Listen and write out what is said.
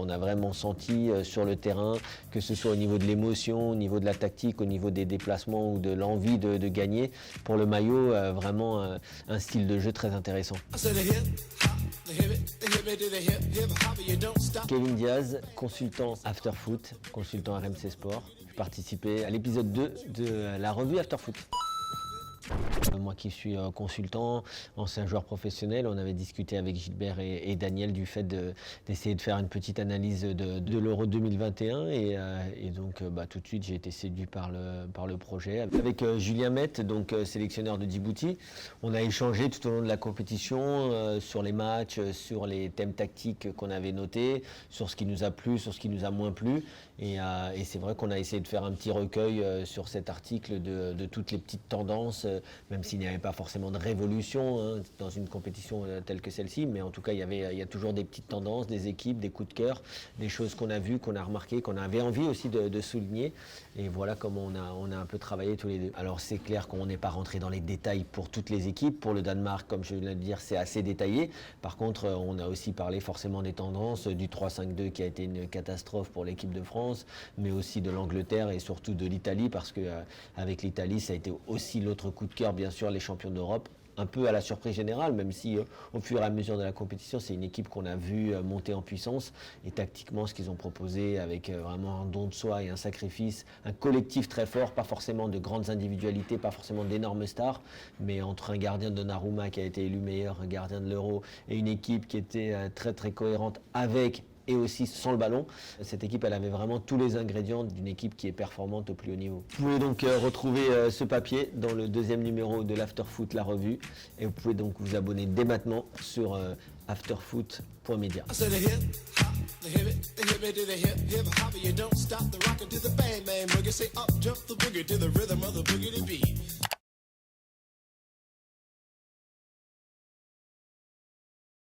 qu'on a vraiment senti sur le terrain, que ce soit au niveau de l'émotion, au niveau de la tactique, au niveau des déplacements ou de l'envie de gagner. Pour le maillot, vraiment un style de jeu très intéressant. Kevin Diaz, consultant Afterfoot, consultant RMC Sport. Je participais à l'épisode 2 de la revue Afterfoot. Moi qui suis consultant, ancien joueur professionnel, on avait discuté avec Gilbert et Daniel du fait d'essayer de faire une petite analyse de l'Euro 2021 et donc tout de suite j'ai été séduit par le projet. Avec Julien Mette, donc sélectionneur de Djibouti, on a échangé tout au long de la compétition sur les matchs, sur les thèmes tactiques qu'on avait notés, sur ce qui nous a plu, sur ce qui nous a moins plu et c'est vrai qu'on a essayé de faire un petit recueil sur cet article de toutes les petites tendances, même s'il n'y avait pas forcément de révolution dans une compétition telle que celle-ci, mais en tout cas il y a toujours des petites tendances, des équipes, des coups de cœur, des choses qu'on a vues, qu'on a remarquées, qu'on avait envie aussi de souligner, et voilà comment on a un peu travaillé tous les deux. Alors c'est clair qu'on n'est pas rentré dans les détails pour toutes les équipes. Pour le Danemark, comme je viens de dire, c'est assez détaillé. Par contre, on a aussi parlé forcément des tendances, du 3-5-2 qui a été une catastrophe pour l'équipe de France, mais aussi de l'Angleterre et surtout de l'Italie, parce que avec l'Italie, ça a été aussi l'autre coup de cœur, bien sûr, les champions d'Europe, un peu à la surprise générale, même si au fur et à mesure de la compétition, c'est une équipe qu'on a vu monter en puissance, et tactiquement, ce qu'ils ont proposé avec vraiment un don de soi et un sacrifice, un collectif très fort, pas forcément de grandes individualités, pas forcément d'énormes stars, mais entre un gardien de Donnarumma qui a été élu meilleur gardien de l'Euro et une équipe qui était très très cohérente avec et aussi sans le ballon. Cette équipe, elle avait vraiment tous les ingrédients d'une équipe qui est performante au plus haut niveau. Vous pouvez donc retrouver ce papier dans le deuxième numéro de l'Afterfoot, la revue, et vous pouvez donc vous abonner dès maintenant sur afterfoot.media.